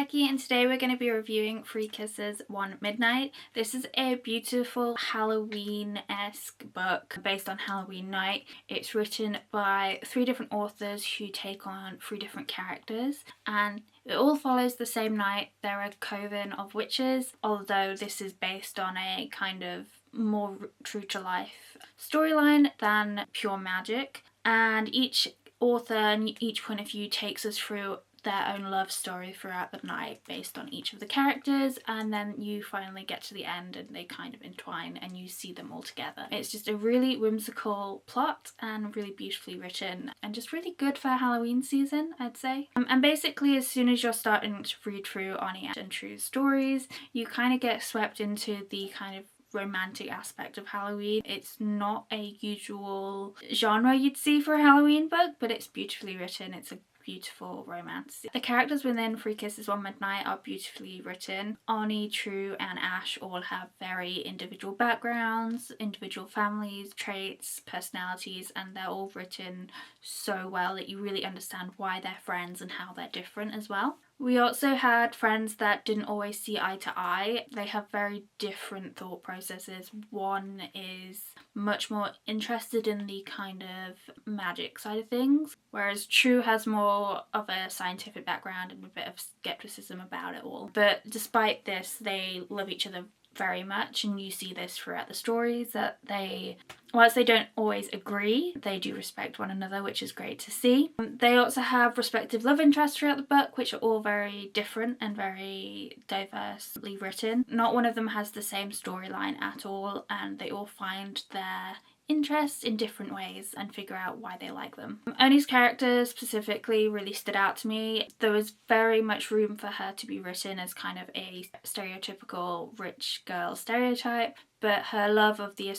Becky, and today we're going to be reviewing Three Kisses, One Midnight. This is a beautiful Halloween-esque book based on Halloween night. It's written by 3 different authors who take on 3 different characters, and it all follows the same night. They're a coven of witches, although this is based on a kind of more true to life storyline than pure magic, and each author and each point of view takes us through their own love story throughout the night based on each of the characters, and then you finally get to the end and they kind of entwine and you see them all together. It's just a really whimsical plot and really beautifully written and just really good for Halloween season, I'd say. And basically as soon as you're starting to read through Ani and True's stories, you kind of get swept into the kind of romantic aspect of Halloween. It's not a usual genre you'd see for a Halloween book, but it's beautifully written. It's a beautiful romance. The characters within Three Kisses One Midnight are beautifully written. Ani, True and Ash all have very individual backgrounds, individual families, traits, personalities, and they're all written so well that you really understand why they're friends and how they're different as well. We also had friends that didn't always see eye to eye. They have very different thought processes. One is much more interested in the kind of magic side of things, whereas True has more of a scientific background and a bit of skepticism about it all. But despite this, they love each other very much, and you see this throughout the stories that they, whilst they don't always agree, they do respect one another, which is great to see. They also have respective love interests throughout the book, which are all very different and very diversely written. Not one of them has the same storyline at all, and they all find their interests in different ways and figure out why they like them. Oni's character specifically really stood out to me. There was very much room for her to be written as kind of a stereotypical rich girl stereotype, but her love of the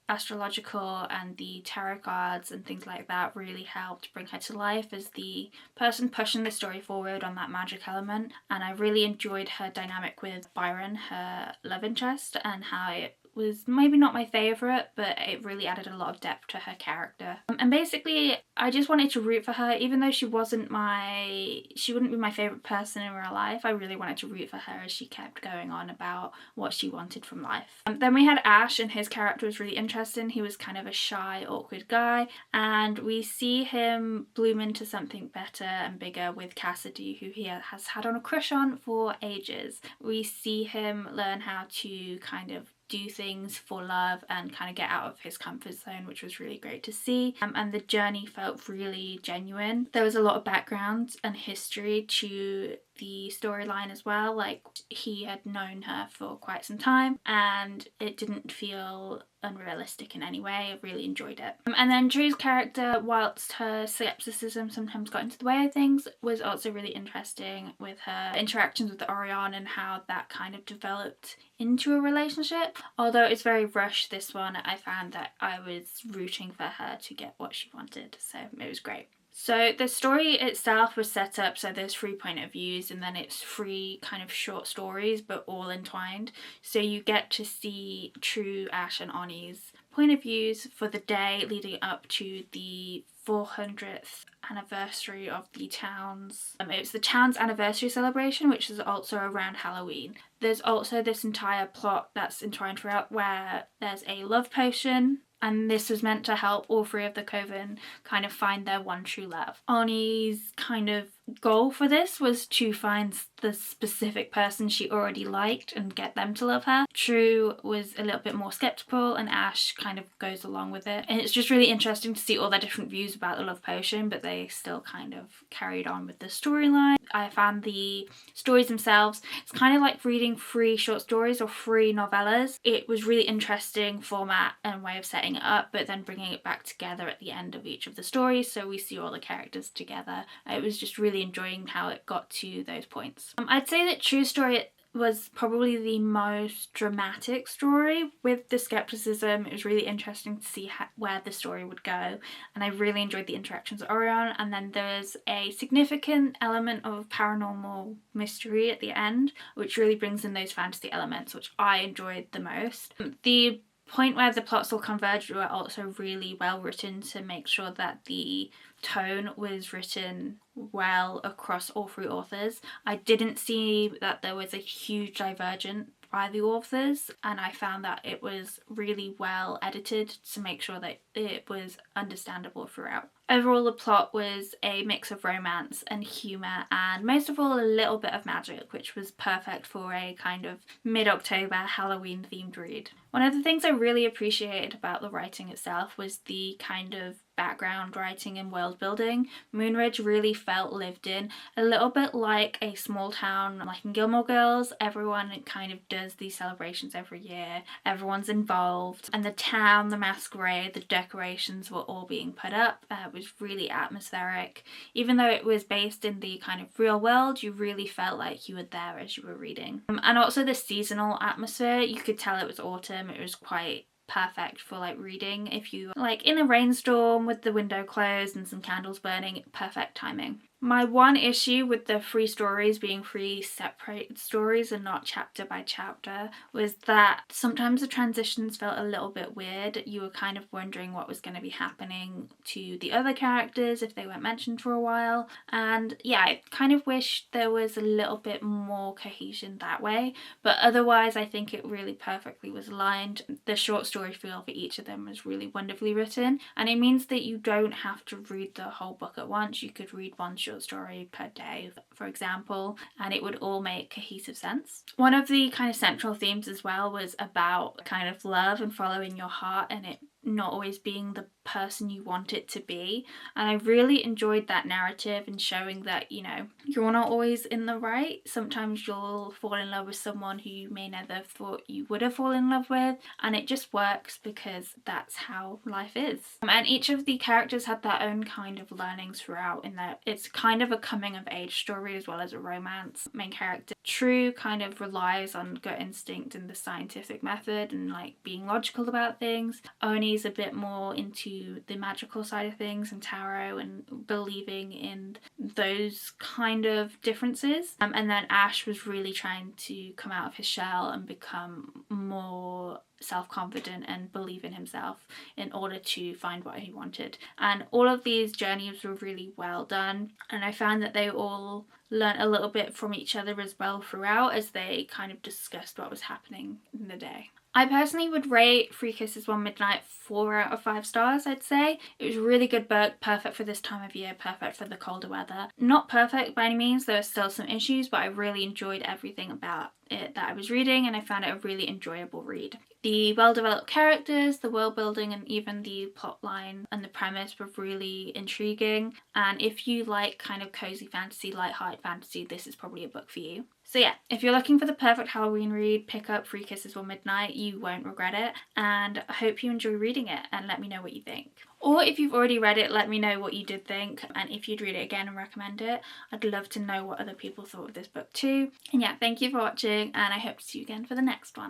astrological and the tarot cards and things like that really helped bring her to life as the person pushing the story forward on that magic element. And I really enjoyed her dynamic with Byron, her love interest, and how it was maybe not my favourite, but it really added a lot of depth to her character. And basically I just wanted to root for her, even though she wouldn't be my favourite person in real life. I really wanted to root for her as she kept going on about what she wanted from life. Then we had Ash, and his character was really interesting. He was kind of a shy, awkward guy, and we see him bloom into something better and bigger with Cassidy, who he has had on a crush on for ages. We see him learn how to kind of do things for love and kind of get out of his comfort zone, which was really great to see. And the journey felt really genuine. There was a lot of background and history to the storyline as well, like he had known her for quite some time and it didn't feel unrealistic in any way. I really enjoyed it. And then True's character, whilst her skepticism sometimes got into the way of things, was also really interesting with her interactions with Orion and how that kind of developed into a relationship. Although it's very rushed, this one, I found that I was rooting for her to get what she wanted, so it was great. So the story itself was set up so there's 3 point of views, and then it's 3 kind of short stories but all entwined. So you get to see True, Ash and Ani's point of views for the day leading up to the 400th anniversary of the town's, it's the town's anniversary celebration, which is also around Halloween. There's also this entire plot that's entwined throughout where there's a love potion, and this was meant to help all 3 of the coven kind of find their one true love. Ani's kind of goal for this was to find the specific person she already liked and get them to love her. True was a little bit more skeptical, and Ash kind of goes along with it. And it's just really interesting to see all their different views about the love potion, but they still kind of carried on with the storyline. I found the stories themselves, it's kind of like reading 3 short stories or 3 novellas. It was really interesting format and way of setting it up, but then bringing it back together at the end of each of the stories so we see all the characters together. It was just really enjoying how it got to those points. I'd say that True's story was probably the most dramatic story. With the skepticism, it was really interesting to see where the story would go, and I really enjoyed the interactions with Orion. And then there's a significant element of paranormal mystery at the end, which really brings in those fantasy elements, which I enjoyed the most. The point where the plots all converge were also really well written to make sure that the tone was written well across all three authors. I didn't see that there was a huge divergence by the authors, and I found that it was really well edited to make sure that it was understandable throughout. Overall, the plot was a mix of romance and humour, and most of all a little bit of magic, which was perfect for a kind of mid-October Halloween themed read. One of the things I really appreciated about the writing itself was the kind of background writing and world building. Moonridge really felt lived in, a little bit like a small town like in Gilmore Girls. Everyone kind of does these celebrations every year, everyone's involved, and the town, the masquerade, the decorations were all being put up. It was really atmospheric. Even though it was based in the kind of real world, you really felt like you were there as you were reading. And also the seasonal atmosphere, you could tell it was autumn. It was quite perfect for like reading if you like in a rainstorm with the window closed and some candles burning. Perfect timing. My one issue with the 3 stories being 3 separate stories and not chapter by chapter was that sometimes the transitions felt a little bit weird. You were kind of wondering what was going to be happening to the other characters if they weren't mentioned for a while, and yeah, I kind of wish there was a little bit more cohesion that way, but otherwise I think it really perfectly was aligned. The short story feel for each of them was really wonderfully written, and it means that you don't have to read the whole book at once. You could read one short story per day, for example, and it would all make cohesive sense. One of the kind of central themes as well was about kind of love and following your heart, and it not always being the person you want it to be, and I really enjoyed that narrative and showing that, you know, you're not always in the right. Sometimes you'll fall in love with someone who you may never have thought you would have fallen in love with, and it just works because that's how life is. And each of the characters had their own kind of learnings throughout, in that it's kind of a coming of age story as well as a romance. Main character True kind of relies on gut instinct and the scientific method and like being logical about things. Oni's a bit more into the magical side of things and tarot and believing in those kind of differences. And then Ash was really trying to come out of his shell and become more self-confident and believe in himself in order to find what he wanted. And all of these journeys were really well done, and I found that they all learned a little bit from each other as well throughout as they kind of discussed what was happening in the day. I personally would rate Three Kisses One Midnight 4 out of 5 stars, I'd say. It was a really good book, perfect for this time of year, perfect for the colder weather. Not perfect by any means, there are still some issues, but I really enjoyed everything about it that I was reading, and I found it a really enjoyable read. The well-developed characters, the world building, and even the plot line and the premise were really intriguing, and if you like kind of cozy fantasy, light-hearted fantasy, this is probably a book for you. So yeah, if you're looking for the perfect Halloween read, pick up Three Kisses One Midnight. You won't regret it, and I hope you enjoy reading it, and let me know what you think. Or if you've already read it, let me know what you did think, and if you'd read it again and recommend it. I'd love to know what other people thought of this book too. And yeah, thank you for watching, and I hope to see you again for the next one.